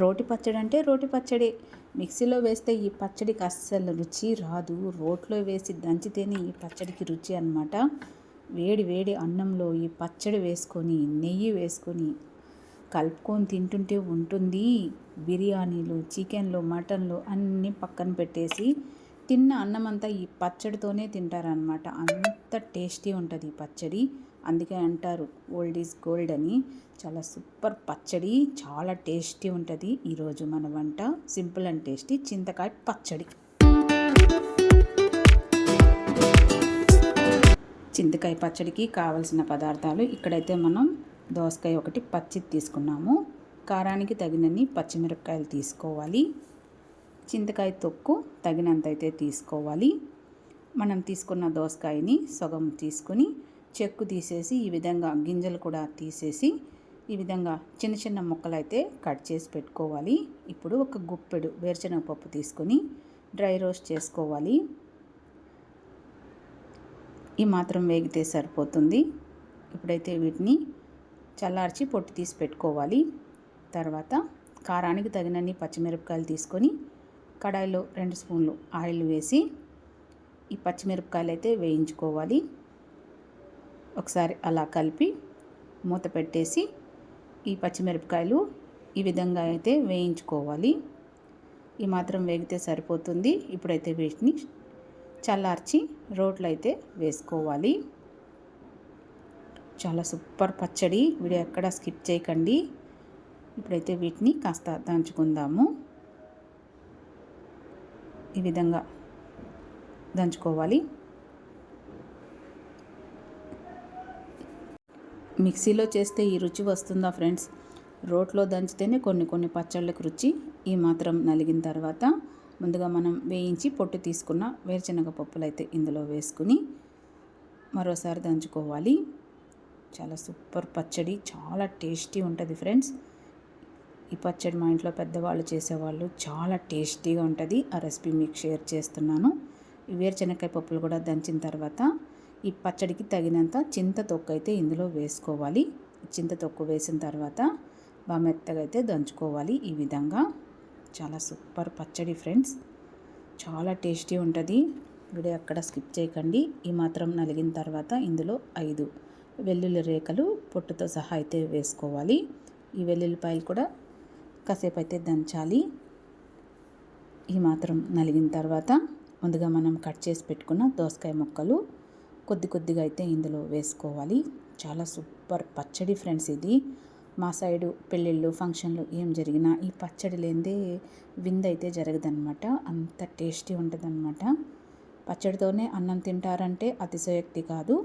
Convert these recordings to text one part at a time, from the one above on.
రోటి పచ్చడి అంటే రోటి పచ్చడి. మిక్సీలో వేస్తే ఈ పచ్చడికి అస్సలు రుచి రాదు. రోట్లో వేసి దంచితేనే ఈ పచ్చడికి రుచి అన్నమాట. వేడి వేడి అన్నంలో ఈ పచ్చడి వేసుకొని నెయ్యి వేసుకొని కలుపుకొని తింటుంటే ఉంటుంది. బిర్యానీలు, చికెన్లు, మటన్లు అన్నీ పక్కన పెట్టేసి తిన్న అన్నమంతా ఈ పచ్చడితోనే తింటారనమాట. అంత టేస్టీ ఉంటుంది ఈ పచ్చడి. అందుకే అంటారు ఓల్డ్ ఈజ్ గోల్డ్ అని. చాలా సూపర్ పచ్చడి, చాలా టేస్టీ ఉంటుంది. ఈరోజు మన వంట సింపుల్ అండ్ టేస్టీ చింతకాయ పచ్చడి. చింతకాయ పచ్చడికి కావలసిన పదార్థాలు ఇక్కడైతే మనం దోసకాయ ఒకటి పచ్చిది తీసుకున్నాము. కారానికి తగినన్ని పచ్చిమిరపకాయలు తీసుకోవాలి. చింతకాయ తొక్కు తగినంత అయితే తీసుకోవాలి. మనం తీసుకున్న దోసకాయని సగం తీసుకుని చెక్కు తీసేసి ఈ విధంగా గింజలు కూడా తీసేసి ఈ విధంగా చిన్న చిన్న ముక్కలు అయితే కట్ చేసి పెట్టుకోవాలి. ఇప్పుడు ఒక గుప్పెడు వేరుశనగ పప్పు తీసుకొని డ్రై రోస్ట్ చేసుకోవాలి. ఈ మాత్రం వేగితే సరిపోతుంది. ఇప్పుడైతే వీటిని చల్లార్చి పొట్టు తీసి పెట్టుకోవాలి. తర్వాత కారానికి తగినన్ని పచ్చిమిరపకాయలు తీసుకొని కడాయిలో 2 స్పూన్లు ఆయిల్ వేసి ఈ పచ్చిమిరపకాయలు అయితే వేయించుకోవాలి. ఒకసారి అలా కలిపి మూత పెట్టేసి ఈ పచ్చిమిరపకాయలు ఈ విధంగా అయితే వేయించుకోవాలి. ఈ మాత్రం వేగితే సరిపోతుంది. ఇప్పుడైతే వీటిని చల్లార్చి రోట్లో అయితే వేసుకోవాలి. చాలా సూపర్ పచ్చడి. వీడియో ఎక్కడ స్కిప్ చేయకండి. ఇప్పుడైతే వీటిని కాస్త దంచుకుందాము. ఈ విధంగా దంచుకోవాలి. మిక్సీలో చేస్తే ఈ రుచి వస్తుందా ఫ్రెండ్స్? రోట్లో దంచితేనే కొన్ని పచ్చళ్ళకి రుచి. ఈ మాత్రం నలిగిన తర్వాత ముందుగా మనం వేయించి పొట్టు తీసుకున్న వేరుశనగ పప్పులు అయితే ఇందులో వేసుకుని మరోసారి దంచుకోవాలి. చాలా సూపర్ పచ్చడి, చాలా టేస్టీ ఉంటుంది ఫ్రెండ్స్. ఈ పచ్చడి మా ఇంట్లో పెద్దవాళ్ళు చేసేవాళ్ళు, చాలా టేస్టీగా ఉంటుంది. ఆ రెసిపీ మీకు షేర్ చేస్తున్నాను. ఈ వేరుశనగకాయ పప్పులు కూడా దంచిన తర్వాత ఈ పచ్చడికి తగినంత చింత తొక్కు అయితే ఇందులో వేసుకోవాలి. చింత తొక్కు వేసిన తర్వాత బాగా మెత్తగా అయితే దంచుకోవాలి. ఈ విధంగా చాలా సూపర్ పచ్చడి ఫ్రెండ్స్, చాలా టేస్టీ ఉంటుంది. వీడియో ఎక్కడ స్కిప్ చేయకండి. ఈ మాత్రం నలిగిన తర్వాత ఇందులో 5 వెల్లుల్లి రేఖలు పొట్టుతో సహా అయితే వేసుకోవాలి. ఈ వెల్లుల్లిపాయలు కూడా కాసేపు అయితే దంచాలి. ఈ మాత్రం నలిగిన తర్వాత ముందుగా మనం కట్ చేసి పెట్టుకున్న దోసకాయ ముక్కలు కొద్దిగా అయితే ఇందులో వేసుకోవాలి. చాలా సూపర్ పచ్చడి ఫ్రెండ్స్ ఇది. మా సైడు పెళ్ళిళ్ళు, ఫంక్షన్లు ఏం జరిగినా ఈ పచ్చడి లేనిదే విందైతే జరగదనమాట. అంత టేస్టీ ఉంటుందన్నమాట. పచ్చడితోనే అన్నం తింటారంటే అతిశయోక్తి కాదు.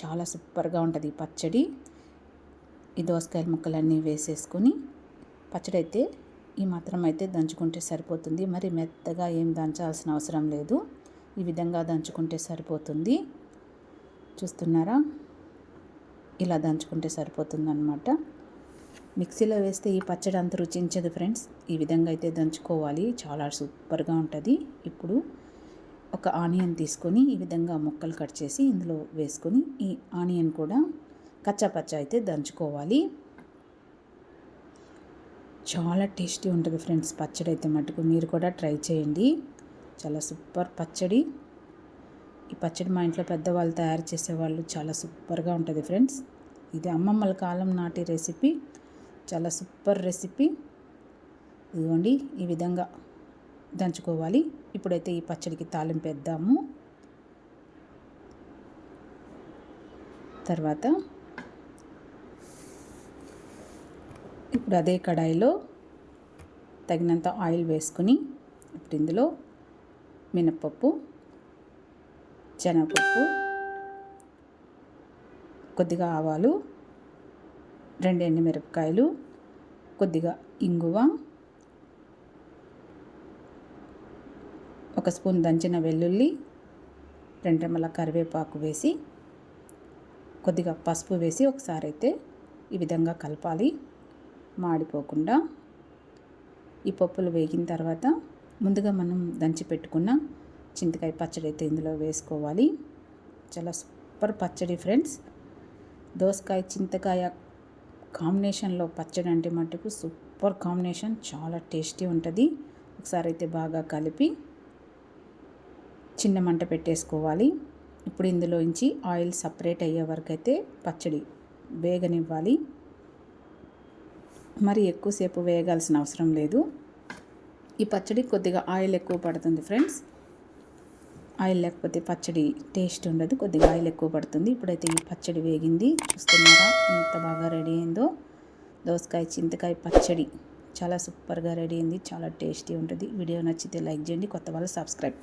చాలా సూపర్గా ఉంటుంది ఈ పచ్చడి. ఈ దోసకాయల ముక్కలన్నీ వేసేసుకొని పచ్చడి అయితే ఈ మాత్రం అయితే దంచుకుంటే సరిపోతుంది. మరి మెత్తగా ఏం దంచాల్సిన అవసరం లేదు. ఈ విధంగా దంచుకుంటే సరిపోతుంది. చూస్తున్నారా? ఇలా దంచుకుంటే సరిపోతుందన్నమాట. మిక్సీలో వేస్తే ఈ పచ్చడి అంత రుచించదు ఫ్రెండ్స్. ఈ విధంగా అయితే దంచుకోవాలి. చాలా సూపర్గా ఉంటుంది. ఇప్పుడు ఒక ఆనియన్ తీసుకొని ఈ విధంగా ముక్కలు కట్ చేసి ఇందులో వేసుకొని ఈ ఆనియన్ కూడా కచ్చాపచ్చా అయితే దంచుకోవాలి. చాలా టేస్టీ ఉంటుంది ఫ్రెండ్స్ పచ్చడి అయితే మటుకు మీరు కూడా ట్రై చేయండి. చాలా సూపర్ పచ్చడి. ఈ పచ్చడి మా ఇంట్లో పెద్దవాళ్ళు తయారు చేసేవాళ్ళు. చాలా సూపర్గా ఉంటుంది ఫ్రెండ్స్. ఇది అమ్మమ్మల కాలం నాటి రెసిపీ. చాలా సూపర్ రెసిపీ. ఇదిగోండి ఈ విధంగా దంచుకోవాలి. ఇప్పుడైతే ఈ పచ్చడికి తాలింపు వేద్దాము. తర్వాత ఇప్పుడు అదే కడాయిలో తగినంత ఆయిల్ వేసుకుని ఇప్పుడు ఇందులో మినప్పప్పు, శనగపప్పు, కొద్దిగా ఆవాలు, 2 ఎండుమిరపకాయలు, కొద్దిగా ఇంగువ, 1 స్పూన్ దంచిన వెల్లుల్లి, 2 రెమ్మల కరివేపాకు వేసి కొద్దిగా పసుపు వేసి ఒకసారి అయితే ఈ విధంగా కలపాలి, మాడిపోకుండా. ఈ పప్పులు వేగిన తర్వాత ముందుగా మనం దంచి పెట్టుకున్న చింతకాయ పచ్చడి అయితే ఇందులో వేసుకోవాలి. చాలా సూపర్ పచ్చడి ఫ్రెండ్స్. దోసకాయ చింతకాయ కాంబినేషన్లో పచ్చడి అంటే మటుకు సూపర్ సూపర్ కాంబినేషన్, చాలా టేస్టీ ఉంటుంది. ఒకసారి అయితే బాగా కలిపి చిన్న మంట పెట్టేసుకోవాలి. ఇప్పుడు ఇందులోంచి ఆయిల్ సపరేట్ అయ్యే వరకు అయితే పచ్చడి వేగనివ్వాలి. మరి ఎక్కువసేపు వేగాల్సిన అవసరం లేదు. ఈ పచ్చడి కొద్దిగా ఆయిల్ ఎక్కువ పడుతుంది ఫ్రెండ్స్. ఆయిల్ లేకపోతే పచ్చడి టేస్ట్ ఉండదు, కొద్దిగా ఆయిల్ ఎక్కువ పడుతుంది. ఇప్పుడైతే ఈ పచ్చడి వేగింది, చూస్తున్నారా ఎంత బాగా రెడీ అయిందో. దోసకాయ చింతకాయ పచ్చడి చాలా సూపర్గా రెడీ అయింది, చాలా టేస్టీ ఉంటుంది. వీడియో నచ్చితే లైక్ చేయండి, కొత్త వాళ్ళు సబ్స్క్రైబ్.